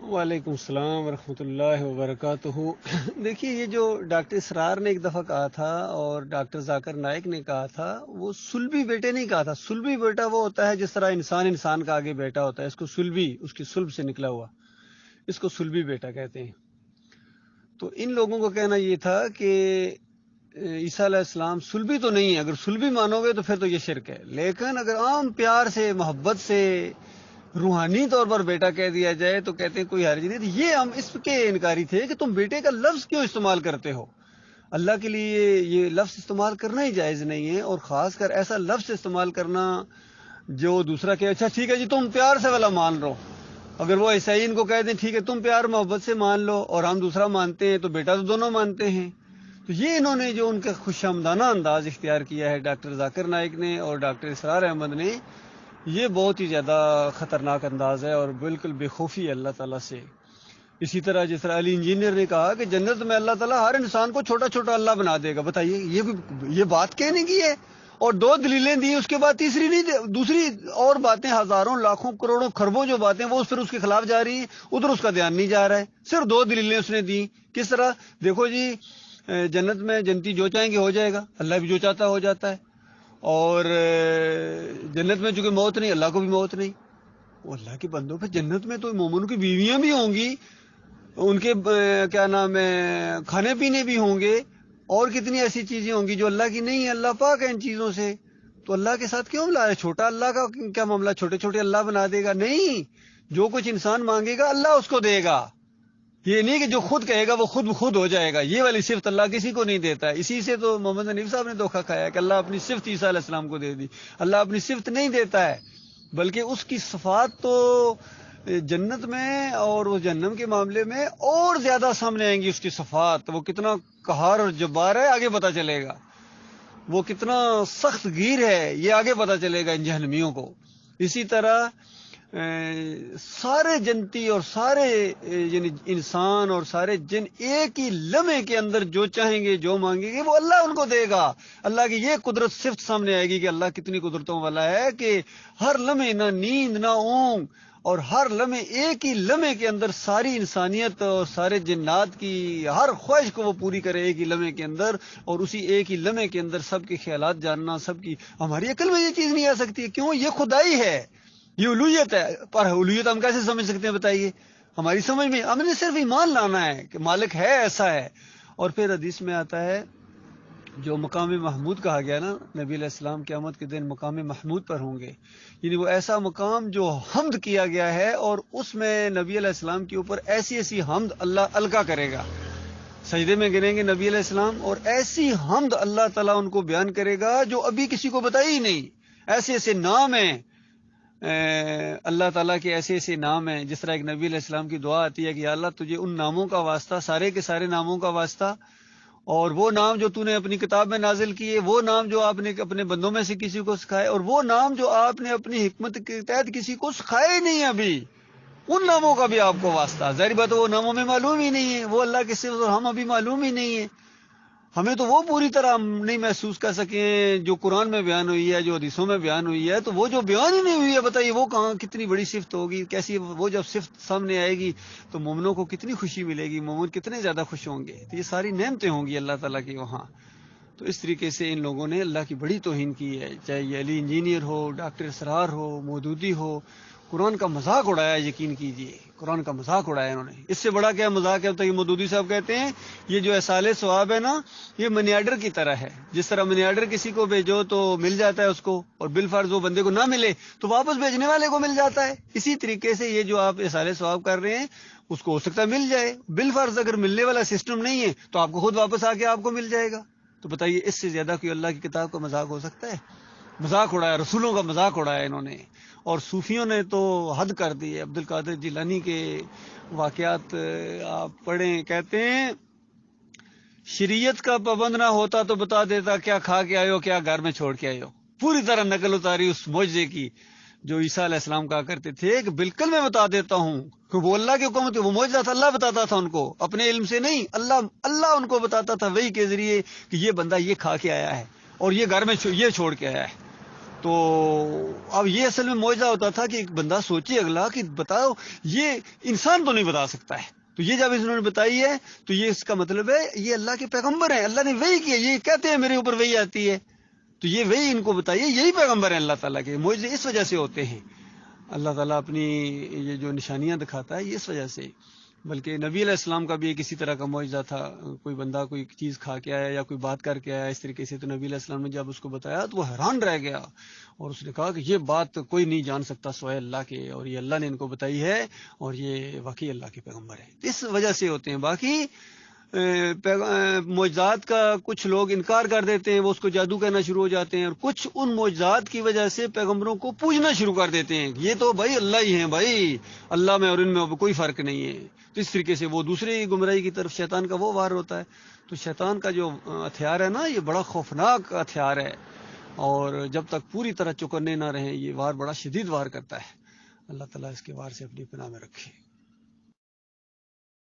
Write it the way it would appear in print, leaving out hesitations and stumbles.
وعلیکم السلام ورحمۃ اللہ وبرکاتہ۔ دیکھیے، یہ جو ڈاکٹر اسرار نے ایک دفعہ کہا تھا اور ڈاکٹر ذاکر نائک نے کہا تھا، وہ سلبی بیٹے نہیں کہا تھا۔ سلبی بیٹا وہ ہوتا ہے جس طرح انسان کا آگے بیٹا ہوتا ہے، اس کو سلبی، اس کی سلب سے نکلا ہوا، اس کو سلبی بیٹا کہتے ہیں۔ تو ان لوگوں کا کہنا یہ تھا کہ عیسیٰ علیہ السلام سلبی تو نہیں ہے، اگر سلبی مانو گے تو پھر تو یہ شرک ہے، لیکن اگر عام پیار سے، محبت سے، روحانی طور پر بیٹا کہہ دیا جائے تو کہتے ہیں کوئی حرج نہیں۔ تو یہ ہم اس کے انکاری تھے کہ تم بیٹے کا لفظ کیوں استعمال کرتے ہو؟ اللہ کے لیے یہ لفظ استعمال کرنا ہی جائز نہیں ہے، اور خاص کر ایسا لفظ استعمال کرنا جو دوسرا کہ اچھا ٹھیک ہے جی تم پیار سے والا مان لو۔ اگر وہ عیسائین کو کہہ دیں ٹھیک ہے تم پیار محبت سے مان لو اور ہم دوسرا مانتے ہیں، تو بیٹا تو دونوں مانتے ہیں۔ تو یہ انہوں نے جو ان کا خوش آمدانہ انداز اختیار کیا ہے ڈاکٹر ذاکر نائک نے اور ڈاکٹر اسرار احمد نے، یہ بہت ہی زیادہ خطرناک انداز ہے اور بالکل بے خوفی ہے اللہ تعالیٰ سے۔ اسی طرح جس طرح علی انجینئر نے کہا کہ جنت میں اللہ تعالیٰ ہر انسان کو چھوٹا چھوٹا اللہ بنا دے گا، بتائیے یہ بات کہنے کی ہے؟ اور دو دلیلیں دی، اس کے بعد تیسری نہیں، دوسری اور باتیں ہزاروں لاکھوں کروڑوں خربوں جو باتیں وہ پھر اس کے خلاف جا رہی ہیں، ادھر اس کا دھیان نہیں جا رہا ہے، صرف دو دلیلیں اس نے دی۔ کس طرح؟ دیکھو جی، جنت میں جنتی جو چاہیں گے ہو جائے گا، اللہ بھی جو چاہتا ہو جاتا ہے، اور جنت میں چونکہ موت نہیں، اللہ کو بھی موت نہیں۔ وہ اللہ کے بندوں پہ جنت میں تو مومنوں کی بیویاں بھی ہوں گی، ان کے کیا نام ہے، کھانے پینے بھی ہوں گے، اور کتنی ایسی چیزیں ہوں گی جو اللہ کی نہیں ہیں، اللہ پاک ہے ان چیزوں سے۔ تو اللہ کے ساتھ کیوں ملا ہے؟ چھوٹا اللہ کا کیا معاملہ، چھوٹے چھوٹے اللہ بنا دے گا؟ نہیں، جو کچھ انسان مانگے گا اللہ اس کو دے گا، یہ نہیں کہ جو خود کہے گا وہ خود ہو جائے گا۔ یہ والی صفت اللہ کسی کو نہیں دیتا ہے۔ اسی سے تو محمد حنیف صاحب نے دھوکہ کھایا کہ اللہ اپنی صفت عیسیٰ علیہ السلام کو دے دی۔ اللہ اپنی صفت نہیں دیتا ہے، بلکہ اس کی صفات تو جنت میں اور وہ جہنم کے معاملے میں اور زیادہ سامنے آئیں گی۔ اس کی صفات، وہ کتنا قہار اور جبار ہے آگے پتہ چلے گا، وہ کتنا سخت گیر ہے یہ آگے پتہ چلے گا ان جہنمیوں کو۔ اسی طرح سارے جنتی اور سارے یعنی انسان اور سارے جن ایک ہی لمحے کے اندر جو چاہیں گے، جو مانگیں گے، وہ اللہ ان کو دے گا۔ اللہ کی یہ قدرت صفت سامنے آئے گی کہ اللہ کتنی قدرتوں والا ہے کہ ہر لمحے نہ نیند نہ اونگ، اور ہر لمحے ایک ہی لمحے کے اندر ساری انسانیت اور سارے جنات کی ہر خواہش کو وہ پوری کرے ایک ہی لمحے کے اندر، اور اسی ایک ہی لمحے کے اندر سب کے خیالات جاننا، سب کی۔ ہماری عقل میں یہ چیز نہیں آ سکتی، کیوں؟ یہ خدائی ہے، یہ الوہیت ہے، پر الوہیت ہم کیسے سمجھ سکتے ہیں بتائیے؟ ہماری سمجھ میں ہم نے صرف ایمان لانا ہے کہ مالک ہے، ایسا ہے۔ اور پھر حدیث میں آتا ہے جو مقام محمود کہا گیا نا، نبی علیہ السلام قیامت کے دن مقام محمود پر ہوں گے، یعنی وہ ایسا مقام جو حمد کیا گیا ہے، اور اس میں نبی علیہ السلام کے اوپر ایسی ایسی حمد اللہ القا کرے گا، سجدے میں گریں گے نبی علیہ السلام، اور ایسی حمد اللہ تعالیٰ ان کو بیان کرے گا جو ابھی کسی کو بتائی ہی نہیں۔ ایسے ایسے نام ہیں اللہ تعالیٰ کے، ایسے ایسے نام ہیں، جس طرح ایک نبی علیہ السلام کی دعا آتی ہے کہ یا اللہ تجھے ان ناموں کا واسطہ، سارے کے سارے ناموں کا واسطہ، اور وہ نام جو تو نے اپنی کتاب میں نازل کیے، وہ نام جو آپ نے اپنے بندوں میں سے کسی کو سکھائے، اور وہ نام جو آپ نے اپنی حکمت کے تحت کسی کو سکھائے ہی نہیں ابھی، ان ناموں کا بھی آپ کو واسطہ۔ ظاہر بات وہ ناموں میں معلوم ہی نہیں ہے، وہ اللہ کے صفت اور ہم ابھی معلوم ہی نہیں ہے، ہمیں تو وہ پوری طرح ہم نہیں محسوس کر سکے جو قرآن میں بیان ہوئی ہے، جو حدیثوں میں بیان ہوئی ہے، تو وہ جو بیان ہی نہیں ہوئی ہے، بتائیے وہ کہاں کتنی بڑی صفت ہوگی، کیسی وہ جب صفت سامنے آئے گی تو مومنوں کو کتنی خوشی ملے گی، مومن کتنے زیادہ خوش ہوں گے، تو یہ ساری نعمتیں ہوں گی اللہ تعالیٰ کی وہاں۔ تو اس طریقے سے ان لوگوں نے اللہ کی بڑی توہین کی ہے، چاہے یہ علی انجینئر ہو، ڈاکٹر اسرار ہو، مودودی ہو، قرآن کا مذاق اڑایا، یقین کیجئے قرآن کا مذاق اڑایا انہوں نے۔ اس سے بڑا کیا مذاق ہے؟ تو یہ مودودی صاحب کہتے ہیں یہ جو احصال ثواب ہے نا، یہ منی آرڈر کی طرح ہے، جس طرح منی آرڈر کسی کو بھیجو تو مل جاتا ہے اس کو، اور بالفرض وہ بندے کو نہ ملے تو واپس بھیجنے والے کو مل جاتا ہے۔ اسی طریقے سے یہ جو آپ احصال ثواب کر رہے ہیں اس کو ہو سکتا ہے مل جائے، بالفرض اگر ملنے والا سسٹم نہیں ہے تو آپ کو خود واپس آ کے آپ کو مل جائے گا۔ تو بتائیے اس سے زیادہ کوئی اللہ کی کتاب کا مذاق ہو سکتا ہے؟ مذاق اڑایا، رسولوں کا مذاق اڑایا انہوں نے، اور صوفیوں نے تو حد کر دی ہے۔ عبد القادر جیلانی کے واقعات آپ پڑھیں، کہتے ہیں شریعت کا پابند نہ ہوتا تو بتا دیتا کیا کھا کے آئے ہو، کیا گھر میں چھوڑ کے آئے ہو، پوری طرح نقل اتاری اس معجزے کی جو عیسیٰ علیہ السلام کہا کرتے تھے کہ بالکل میں بتا دیتا ہوں، کہ وہ اللہ کے حکم تھے، وہ معجزہ تھا، اللہ بتاتا تھا ان کو، اپنے علم سے نہیں، اللہ ان کو بتاتا تھا وحی کے ذریعے کہ یہ بندہ یہ کھا کے آیا ہے اور یہ گھر میں یہ چھوڑ کے آیا ہے۔ تو اب یہ اصل میں معجزہ ہوتا تھا کہ ایک بندہ سوچے اگلا کہ بتاؤ یہ انسان تو نہیں بتا سکتا ہے، تو یہ جب انہوں نے بتائی ہے تو یہ اس کا مطلب ہے یہ اللہ کے پیغمبر ہیں، اللہ نے وحی کی ہے، یہ کہتے ہیں میرے اوپر وحی آتی ہے، تو یہ وحی ان کو بتائیے، یہی پیغمبر ہیں اللہ تعالیٰ کے، معجزے اس وجہ سے ہوتے ہیں، اللہ تعالیٰ اپنی یہ جو نشانیاں دکھاتا ہے یہ اس وجہ سے۔ بلکہ نبی علیہ السلام کا بھی ایک اسی طرح کا معجزہ تھا، کوئی بندہ کوئی چیز کھا کے آیا یا کوئی بات کر کے آیا اس طریقے سے، تو نبی علیہ السلام نے جب اس کو بتایا تو وہ حیران رہ گیا، اور اس نے کہا کہ یہ بات کوئی نہیں جان سکتا سوائے اللہ کے، اور یہ اللہ نے ان کو بتائی ہے، اور یہ واقعی اللہ کے پیغمبر ہے، اس وجہ سے ہوتے ہیں۔ باقی معجزات کا کچھ لوگ انکار کر دیتے ہیں، وہ اس کو جادو کہنا شروع ہو جاتے ہیں، اور کچھ ان معجزات کی وجہ سے پیغمبروں کو پوجنا شروع کر دیتے ہیں، یہ تو بھائی اللہ ہی ہیں، بھائی اللہ میں اور ان میں کوئی فرق نہیں ہے، تو اس طریقے سے وہ دوسری گمراہی کی طرف شیطان کا وہ وار ہوتا ہے۔ تو شیطان کا جو ہتھیار ہے نا، یہ بڑا خوفناک ہتھیار ہے، اور جب تک پوری طرح چکنے نہ رہیں یہ وار بڑا شدید وار کرتا ہے۔ اللہ تعالیٰ اس کے وار سے اپنی پناہ میں رکھے۔